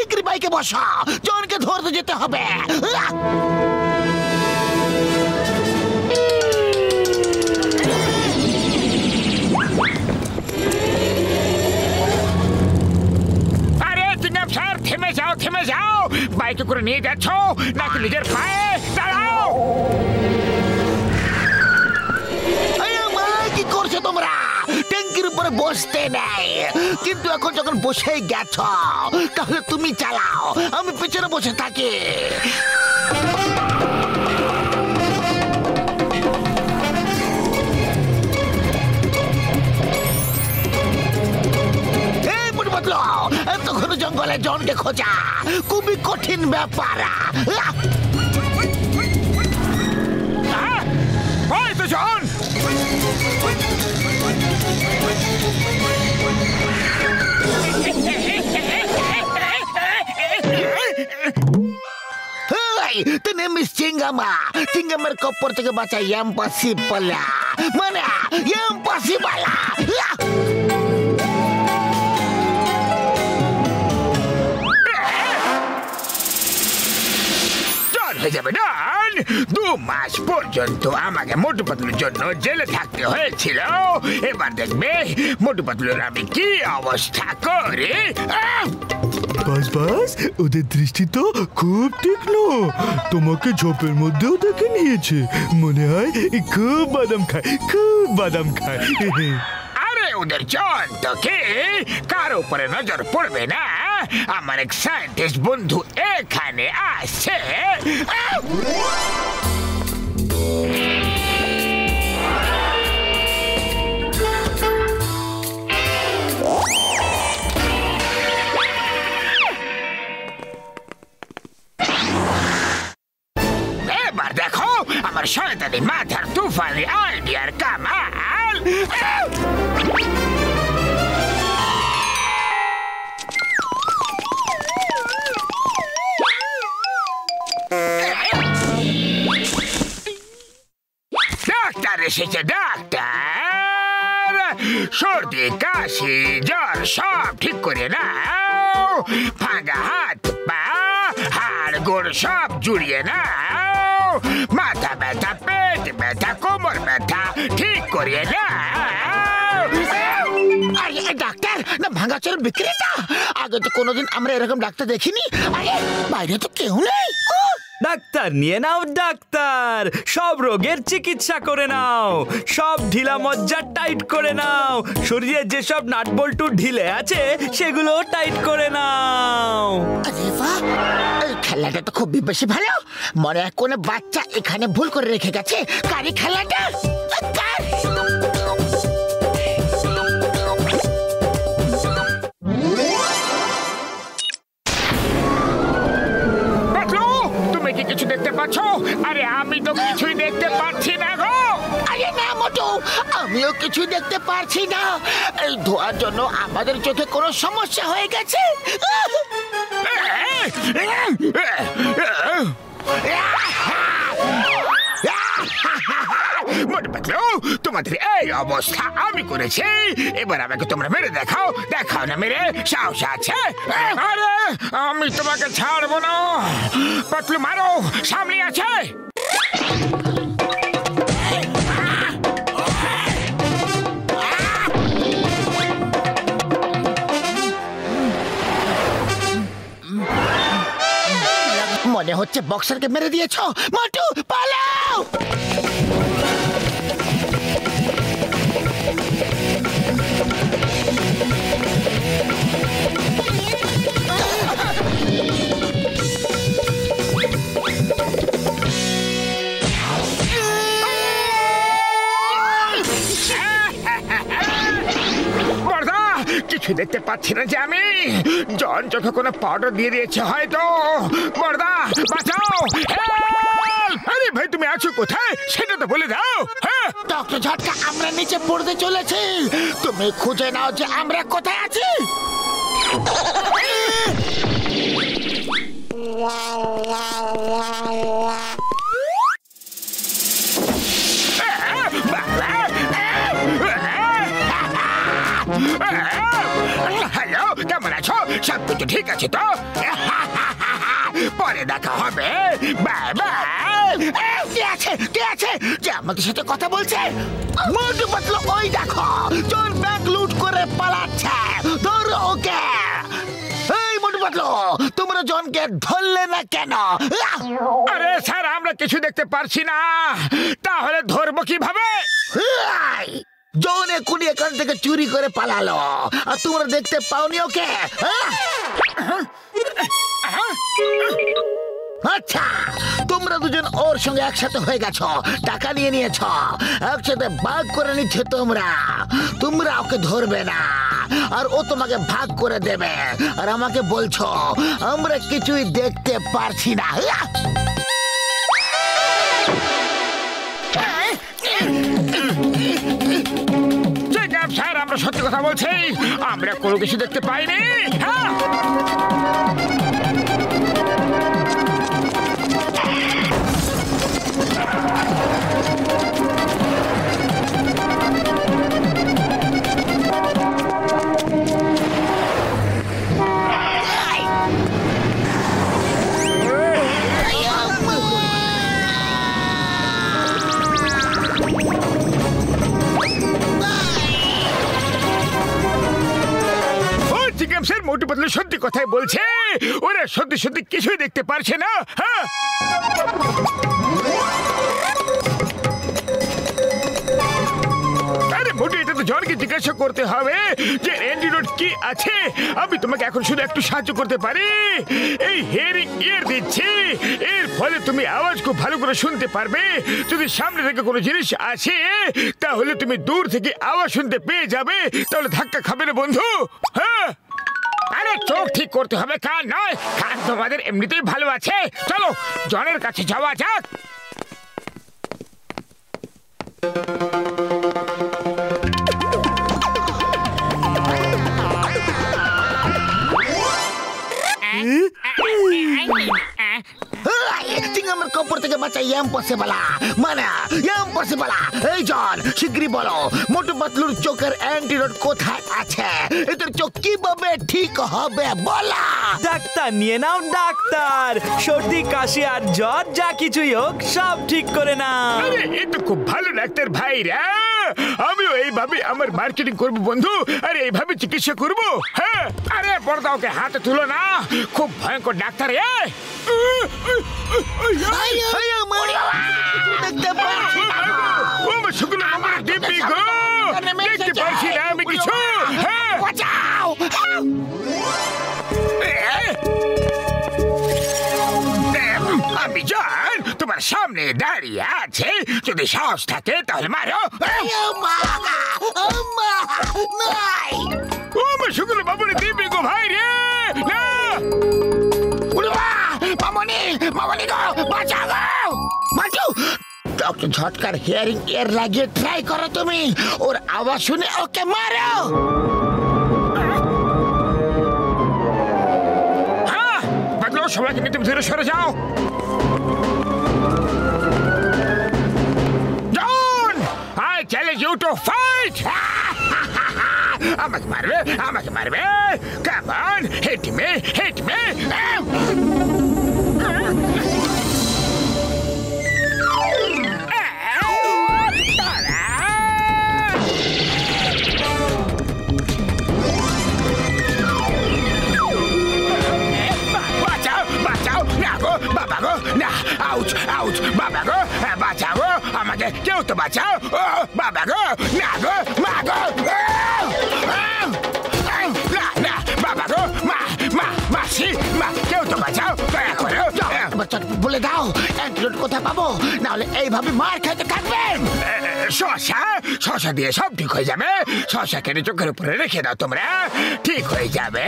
শিগগিরই বাইকে বসো, জনকে ধরতে যেতে হবে। আরে চিংগাম স্যার, থেমে যাও থেমে যাও। বাইকে করে নিয়ে যাচ্ছ নাকি নিজের পায়ে? দাঁড়াও। কি করছো তোমরা? ট্যাঙ্কির উপরে বসতে নেই, কিন্তু এখন যখন বসেই গেছ তাহলে তুমি চালাও, আমি পেছনে বসে থাকি। এত ঘন জঙ্গলে জনকে খোঁজা খুবই কঠিন ব্যাপার। জন Miss Cingama, Cingamer koper থেকে বাঁচা impossible, মানে impossible। হয়ে যাবে ডান। 2 মাস পর্যন্ত আমাকে মোটু পাতলুর জন্য জেলে থাকতে হয়েছিল। এবার দেখবে মোটু পাতলুর আমি কি অবস্থা করি। বাস বাস, ওদের দৃষ্টি তো খুব তীক্ষ্ণ। তোমাকে ঝোপের মধ্যেও দেখে নিয়েছে, মনে হয় খুব বাদাম খায়, খুব বাদাম খায়। আরে ওদের জন্তুকে কারো উপরে নজর পড়বে না। আমার এক সায়েন্টিস্ট বন্ধু এখানে আসছে। এবার দেখো আমার শয়তানি মাথার তুফানি আইডিয়ার কামাল। ডাক্তার এসেছে, ডাক্তার। সর্দি কাশি জ্বর সব ঠিক করে নাও। ভাঙা হাত পা হাড় গোড় সব জুড়িয়ে নাও। মাথা ব্যথা পেট ব্যথা কোমর ব্যথা ঠিক করিয়ে নাও। ডাক্তার না ভাঙাচোরের বিক্রেতা? আগে তো কোনোদিন আমরা এরকম ডাক্তার দেখিনি। আরে বাইরে তো কেউ নেই। ডাক্তার নিয়ে নাও ডাক্তার, সব রোগের চিকিৎসা করে নাও, সব ঢিলা মজ্জা টাইট করে নাও, শরীরে যেসব নাট বল্টু ঢিলে আছে সেগুলো টাইট করে নাও। আরে বাহ, এই খেলাটা তো খুব বেশি ভালো। মনে হয় কোনো বাচ্চা এখানে ভুল করে রেখে গেছে। কারি খেলাটা কিছু দেখতে পাচ্ছ? আরে আমি তো কিছুই দেখতে পাচ্ছি না গো। আরে না মোটু, আমিও কিছু দেখতে পারছি না। এই ধোঁয়ার জন্য আমাদের চোখে কোনো সমস্যা হয়ে গেছে। মোটু পাতলু, তোমাদের এই অবস্থা আমি করেছি। এবার আমাকে তোমরা মেরে দেখাও। দেখাও না মেরে, সাহস আছে? আরে আমি তোমাকে ছাড়বো না। পাতলু মারো, সামনে আছে। মনে হচ্ছে বক্সারকে মেরে দিয়েছো। মোটু পালাও। কিছু দেখতে পাচ্ছি না যে আমি। জন চোখে কোনো পাউডার দিয়ে দিয়েছে হয়তো। বড়দা বাঁচাও। আরে ভাই তুমি আছো কোথায় সেটা তো বলে দাও। হ্যাঁ ডক্টর ঝটকা, আমরা নিচে পড়তে চলেছি। তুমি খুঁজে নাও যে আমরা কোথায় আছি। হ্যালো, কেমন কেমন আছো? সবকিছু ঠিক আছে তো? পরে দেখা হবে। Bye bye. কে আছে যে আমাদের সাথে কথা বলছে? মোটু পাতলু, ওই দেখো চোর ব্যাংক লুট করে পালাচ্ছে, ধরো ওকে। এই মোটু পাতলু, তোমরা জনকে ধরলে না কেন? আরে স্যার, আমরা কিছু দেখতে পারছি না, তাহলে ধরবো কিভাবে? জন এক্ষুনি এখান থেকে চুরি করে পালালো, আর তোমরা দেখতে পাওনি ওকে? আচ্ছা, তোমরা দুজন ওর সঙ্গে একসাথে হয়ে গেছো, টাকা নিয়ে নিয়েছ, একসাথে ভাগ করে নিচ্ছে। তোমরা ওকে ধরবে না, আর ও তোমাকে ভাগ করে দেবে, আর আমাকে বলছো আমরা কিছুই দেখতে পারছি না। স্যার, আমরা সত্যি কথা বলছি, আমরা কোনো কিছু দেখতে পাইনি। হ্যাঁ, মোটু পাতলু সত্যি কথাই বলছে, ওরা সত্যি সত্যি কিছুই দেখতে পারছে না। হ্যাঁ, আরে মোটু, এটা তো জনকে জিজ্ঞাসা করতে হবে যে অ্যান্টিডোট কি আছে। আমি তোমাকে এখন শুধু একটু সাহায্য করতে পারি। এই হিয়ারিং ইয়ার দিচ্ছি, এর ফলে তুমি আওয়াজ খুব ভালো করে শুনতে পারবে। যদি সামনে থেকে কোনো জিনিস আসে, তাহলে তুমি দূর থেকে আওয়াজ শুনতে পেয়ে যাবে, তাহলে ধাক্কা খাবে না বন্ধু। হ্যাঁ, আরে চোখ ঠিক করতে হবে, কান নয়। কান তোমাদের এমনিতেই ভালো আছে। চলো জনের কাছে যাওয়া যাক। আমার কপর থেকে বাঁচা ইম্পসিবল, মানে ইম্পসিবল। এই জন, শিগগিরই বলো মোটু পাতলুর চোখের অ্যান্টিডোট কোথায় আছে? এদের চোখ কিভাবে ঠিক হবে বলা? ডাক্তার নিয়ে নাও ডাক্তার, সর্দি কাশি আর জ্বর যা কিছুই হোক সব ঠিক করে নাও। আরে এ তো খুব ভালো ডাক্তার ভাইরা, আমিও এইভাবে আমার মার্কেটিং করব বন্ধু, আরে এইভাবে চিকিৎসা করব। হ্যাঁ, আরে বড়দা, ওকে হাতে তুলো না, খুব ভয়ঙ্কর ডাক্তার। দেখতে পাচ্ছি না, দেখতে পারছি না আমি কিছু। বাঁচাও! আমি জান তোমার সামনে দাঁড়িয়ে আছে, যদি সাহস থাকে তাহলে মারো। শুক্র বাবুরে দিবি গো ভাই রে। না, মামনি, মামনি গো, বাঁচাও গো! বাঁচু! ডক্টর ঝটকার হিয়ারিং এর লাগিয়ে ট্রাই করো তুমি, ওর আওয়াজ শুনে ওকে মারো। হ্যাঁ, বাদলো, সবাইকে নিয়ে তুমি ধীরে সরে যাও। জন, I challenge you to fight! আমাকে মারবে, আমাকে মারবে। Come on, hit me, hit me! Ouch ouch, বাবা গো, বাঁচাও গো আমাকে, কেউ তো বাঁচাও। বাবা গো, না গো, মা গো, না বাবা গো, মাসি, কেউ তো বাঁচাও, দয়া করে। বলে দাও অ্যান্টিডোট কোথায় পাবো, না হলে এইভাবে মার খেতে থাকবেন। শশা দিয়ে সব ঠিক হয়ে যাবে। শশা কেটে চোখের উপরে রেখে দাও, তোমরা ঠিক হয়ে যাবে।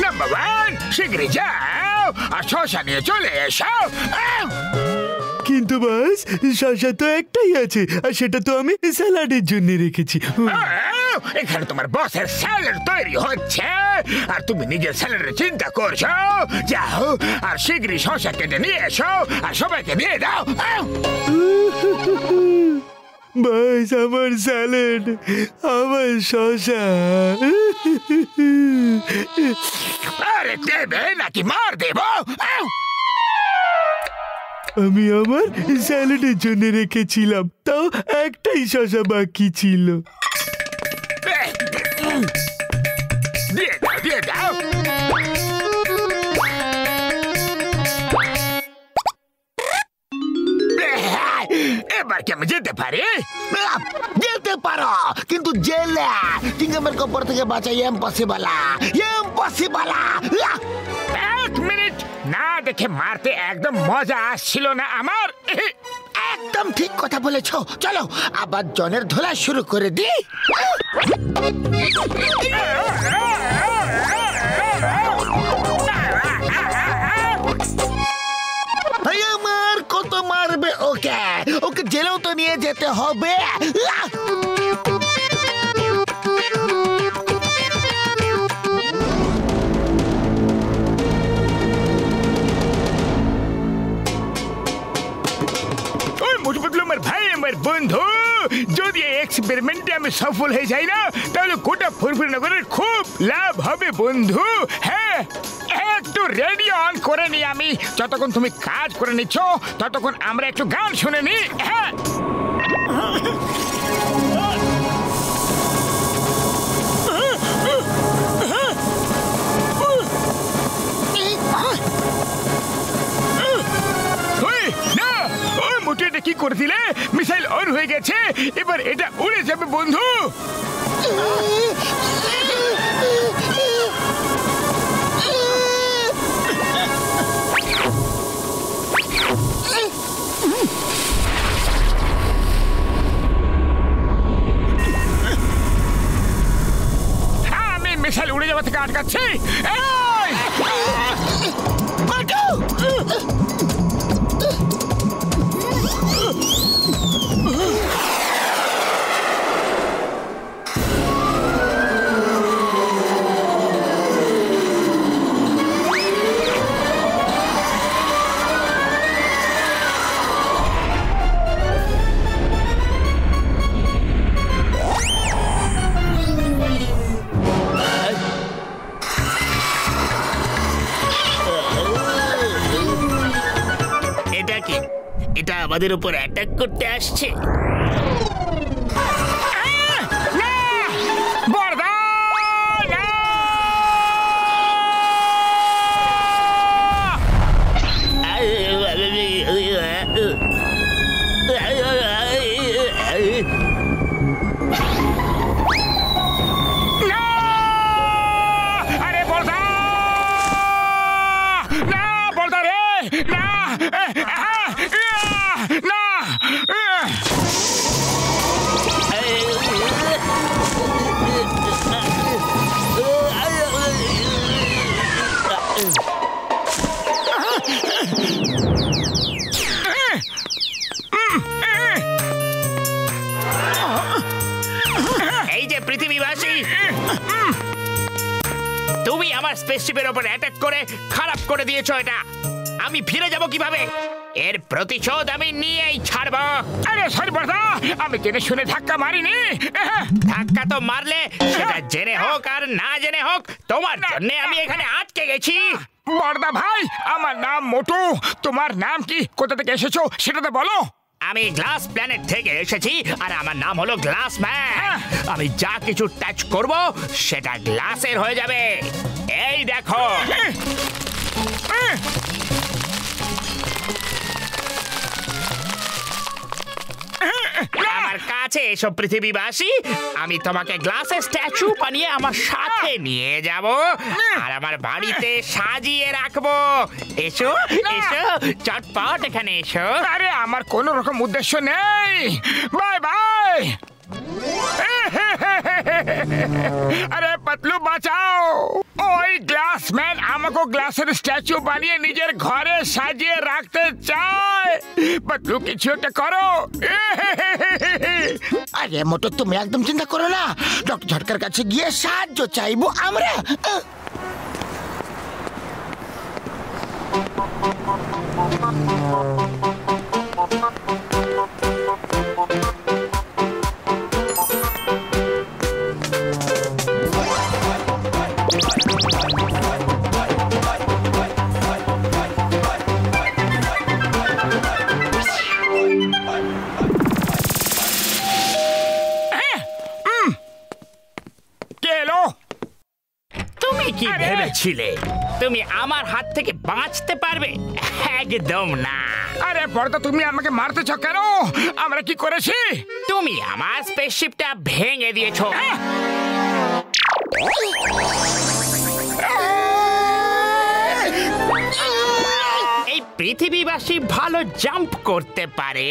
নাম্বার 1, শিগগিরই যাও আর শশা নিয়ে চলে এসো। কিন্তু বাস, শশা তো একটাই আছে, আর সেটা তো আমি স্যালাডের জন্য রেখেছি। এখানে তোমার বসের স্যালাড তৈরি হচ্ছে, আর তুমি নিজের স্যালাডের চিন্তা করছো। যাও আর শিগগিরই শশা কেটে নিয়ে এসো আর সবাইকে দিয়ে দাও। বাস আমার স্যালাড, আমার শশা। আরে দেবে নাকি মার দেব? আমি আমার স্যালাডের জন্য রেখেছিলাম, তাও একটাই শশা বাকি ছিল। দিয়ে দাও, দিয়ে দাও। এবার কি আমি যেতে পারি? যেতে পারো, কিন্তু জেলে চিংগামের কবর থেকে বাঁচা ইম্পসিবল, ইম্পসিবল। 1 মিনিট, না দেখে মারতে একদম মজা আসছিল না আমার। একদম ঠিক কথা বলেছো। চলো আবার জনের ধোলা শুরু করে দিই। আমার কত মারবে ওকে, ওকে জেলেও তো নিয়ে যেতে হবে। আমার ভাই, আমার বন্ধু, যদি এই এক্সপেরিমেন্টে আমি সফল হয়ে যাই না, তাহলে গোটা ফুরফুর নগরের খুব লাভ হবে বন্ধু। হ্যাঁ, একটু রেডিও অন করে নি আমি। যতক্ষণ তুমি কাজ করে নিচ্ছ ততক্ষণ আমরা একটু গান শুনে নি। হ্যাঁ, এটা কি করে দিলে? মিসাইল অন হয়ে গেছে, এবার এটা উড়ে যাবে বন্ধু। আমি মিসাইল উড়ে যাওয়া থেকে আটকাচ্ছি। এটা আমাদের উপর অ্যাটাক করতে আসছে। এই যে পৃথিবীবাসী, তুমি আমার স্পেসশিপের উপর অ্যাটাক করে খারাপ করে দিয়েছো। এটা আমি ফিরে যাব কিভাবে? এর প্রতিশোধ আমি নিয়েই ছাড়বো। আরে সর্বদা, আমি জেনে শুনে ধাক্কা মারিনি। ধাক্কা তো মারলে, সেটা জেনে হোক আর না জেনে হোক, তোমার জন্য আমি এখানে আটকে গেছি। বড়দা ভাই, আমার নাম মোটু। তোমার নাম কি, কোথা থেকে এসেছো সেটা তো বলো। আমি গ্লাস প্ল্যানেট থেকে এসেছি, আর আমার নাম হলো গ্লাস ম্যান। আমি যা কিছু টাচ করব সেটা গ্লাসের হয়ে যাবে। এই দেখো, আমার কাছে এসো পৃথিবীবাসী। আমি তোমাকে গ্লাসের স্ট্যাচু বানিয়ে আমার সাথে নিয়ে যাব আর আমার বাড়িতে সাজিয়ে রাখবো। এসো এসো, চটপট এখানে এসো। আরে আমার কোনো রকম উদ্দেশ্য নেই। Bye bye. আরে পাতলু বাঁচাও, ওই গ্লাস ম্যান আমাকে গ্লাসের স্ট্যাচু বানিয়ে নিজের ঘরে সাজিয়ে রাখতে চায়। পাতলু কিছু একটা করো। আরে মোটু, তুমি একদম চিন্তা করো না, ডক্টর ঝটকার কাছে গিয়ে সাহায্য চাইবো আমরা। কে এলো? তুমি কি আরে! ভেবেছিলে তুমি আমার হাত থেকে বাঁচতে পারবে? একদম না। আরে বড়দা, তুমি আমাকে মারতেছ কেন? আমরা কি করেছি? তুমি আমার স্পেসশিপটা ভেঙে দিয়েছো। এই পৃথিবীবাসী ভালো জাম্প করতে পারে।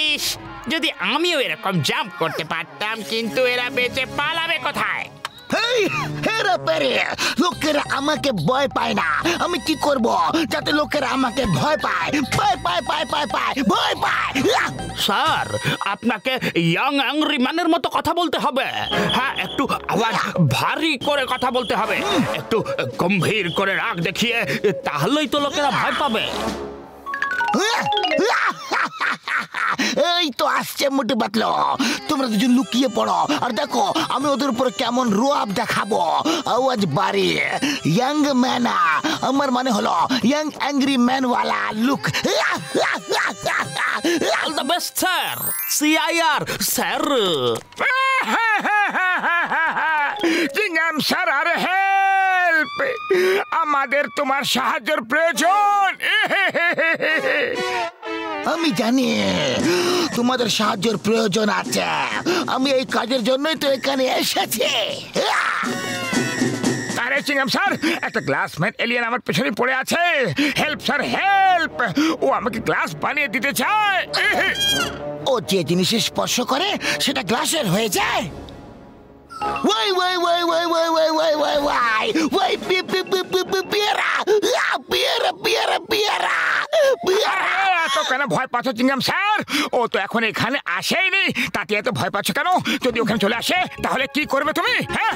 ইস, যদি আমিও এরকম জাম্প করতে পারতাম, কিন্তু এরা বেঁচে পালাবে কোথায়? হেই, হেরা পেরে লোকেরা আমাকে ভয় পায় না। আমি কি করব যাতে লোকেরা আমাকে ভয় পায়? ভয় পায়। স্যার, আপনাকে ইয়াং অ্যাংরি ম্যানের মতো কথা বলতে হবে। হ্যাঁ, একটু আওয়াজ ভারী করে কথা বলতে হবে, একটু গম্ভীর করে রাগ দেখিয়ে, তাহলেই তো লোকেরা ভয় পাবে। এই তো আসছে মোটে বাতলো। তোমরা দুজন লুকিয়ে পড়ো আর দেখো আমি ওদের উপর কেমন রোয়াব দেখাবো। আওয়াজ বাড়িয়ে ইয়াং ম্যান, আমার মানে হলো ইয়াং অ্যাংরি ম্যান ওয়ালা look. All the best sir. CIR sir. চিংগাম স্যার, আরে হেল্প! আমাদের তোমার সাহায্যের প্রয়োজন। আমি জানি তোমাদের সাহায্যের প্রয়োজন আছে। আমি এই কাজের জন্যই তো এখানে এসেছি। আরে চিংগাম স্যার, একটা গ্লাসম্যান এলিয়েন আমার পেছনে পড়ে আছে। Help sir, help! ও আমাকে গ্লাস বানিয়ে দিতে চায়। ও যে জিনিসের স্পর্শ করে সেটা গ্লাসের হয়ে যায়। ওয়াই ওয়াই ওয়াই ওয়াই ওয়াই ওয়াই ওয়াই ওয়াই ওয়াই ওয়াই পিয়ারা পিয়ারা পিয়ারা পিয়ারা পিয়ারা। এত কেন ভয় পাচ্ছ চিংগাম স্যার? ও তো এখন এখানে আসেইনি, তাতে এত ভয় পাচ্ছ কেন? যদি ওখানে চলে আসে তাহলে কি করবে তুমি? হ্যাঁ,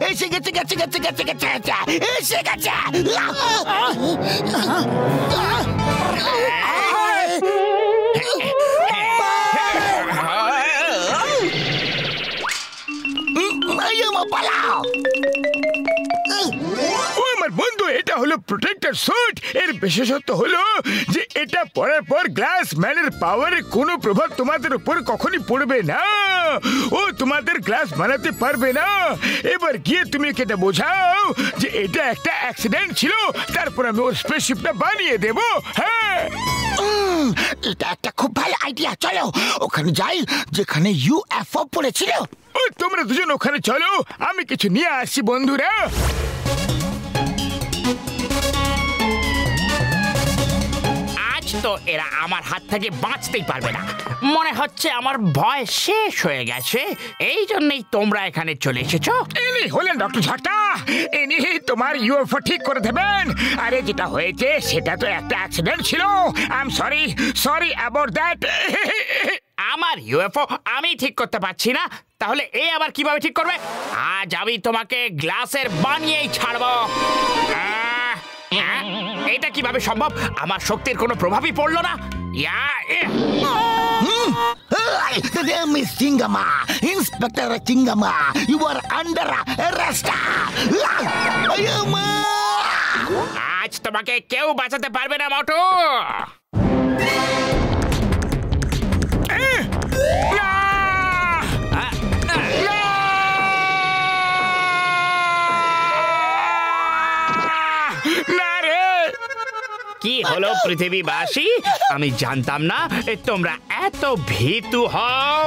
এসে গেছে গেছে গেছে গেছে গেছে এসে গেছে। পালাও। ও আমার বন্ধু, এটা হলো প্রোটেক্টর স্যুট। এর বিশেষত্ব হলো যে এটা পরার পর গ্লাস ম্যানের পাওয়ারের কোনো প্রভাব তোমাদের উপর কখনই পড়বে না। ও তোমাদের গ্লাস বানাতে পারবে না। এবার গিয়ে তুমি এটা বোঝাও যে এটা একটা অ্যাক্সিডেন্ট ছিল, তারপর আমি ওর স্পেসশিপটা বানিয়ে দেব। হ্যাঁ, এটা একটা খুব ভালো আইডিয়া। চলো ওখানে যাই যেখানে ইউএফও পড়েছিল। ও তোমরা দুজন ওখানে চলো, আমি কিছু নিয়ে আসছি বন্ধুরা। আজ তো এরা আমার হাত থেকে বাঁচতেই পারবে না। মনে হচ্ছে আমার ভয় শেষ হয়ে গেছে, এই জন্যই তোমরা এখানে চলে এসেছো। ইনি হলেন ডক্টর ঝাঁটা। ইনি তোমার ইউএফও ঠিক করে দেবেন। আরে যেটা হয়েছে সেটা তো একটা অ্যাক্সিডেন্ট ছিল। I am sorry about that. আমার ইউএফও আমি ঠিক করতে পারছি না, তাহলে এ আবার কিভাবে ঠিক করবে? আজ আমি তোমাকে গ্লাসের বানিয়েই ছাড়বো। এটা কিভাবে সম্ভব? আমার শক্তির কোনো প্রভাবই পড়লো না। Miss Chingama, Inspector Chingama, you are under arrest. আজ তোমাকে কেউ বাঁচাতে পারবে না মোটু। কি হলো পৃথিবীবাসী? আমি জানতাম না তোমরা এত ভীতু হও।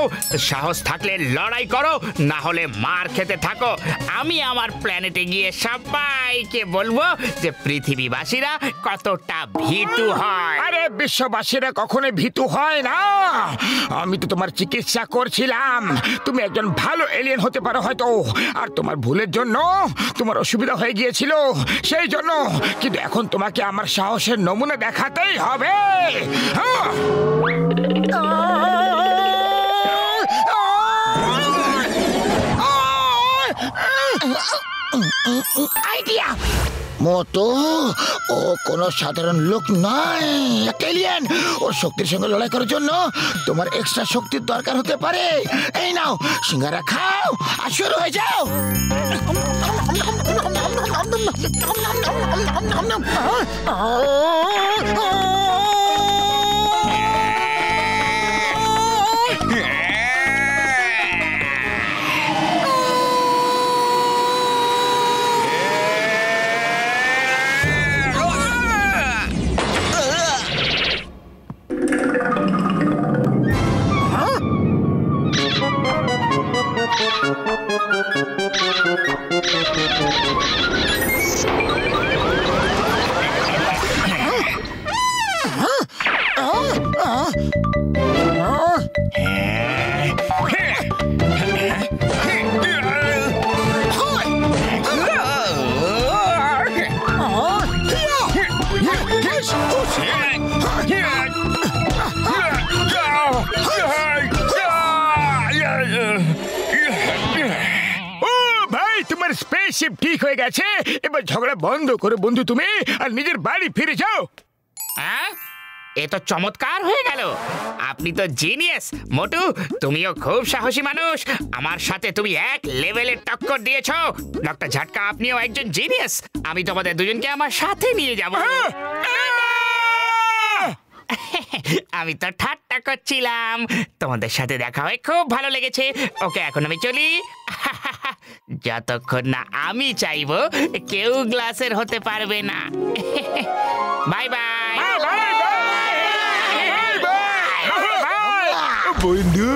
সাহস থাকলে লড়াই করো, না হলে মার খেতে থাকো। আমি আমার প্ল্যানেটে গিয়ে সবাইকে বলবো যে পৃথিবীবাসীরা কতটা ভীতু হয়। আরে বিশ্ববাসীরা কখনো ভীতু হয় না। আমি তো তোমার চিকিৎসা করছিলাম। তুমি একজন ভালো এলিয়েন হতে পারো হয়তো, আর তোমার ভুলের জন্য তোমার অসুবিধা হয়ে গিয়েছিল, সেই জন্য। কিন্তু এখন তোমাকে আমার সাহসের নমুনা দেখাতেই হবে। আইডিয়া মোটো, ও কোনো সাধারণ লোক নয়, এলিয়েন। ওর শক্তির সঙ্গে লড়াই করার জন্য তোমার এক্সট্রা শক্তির দরকার হতে পারে। এই নাও সিঙ্গারা খাও আর শুরু হয়ে যাও। তোমার স্পেসশিপ ঠিক হয়ে গেছে। এবার ঝগড়া বন্ধ করো বন্ধু তুমি, আর নিজের বাড়ি ফিরে যাও। হ্যাঁ, এ তো চমৎকার হয়ে গেল। আপনি তো জিনিয়াস মোটু, তুমিও খুব সাহসী মানুষ। আমার সাথে তুমি এক লেভেলের টক্কর দিয়েছো। ডক্টর ঝাটকা, আপনিও একজন জিনিয়াস। আমি তোমাদের দুজনকে আমার সাথে নিয়ে যাব। আমি তো ঠাট্টা করছিলাম। তোমাদের সাথে দেখা হয়ে খুব ভালো লেগেছে। ওকে, এখন আমি চলি। যতক্ষণ না আমি চাইবো কেউ গ্লাসের হতে পারবে না। Bye bye. বন্ধু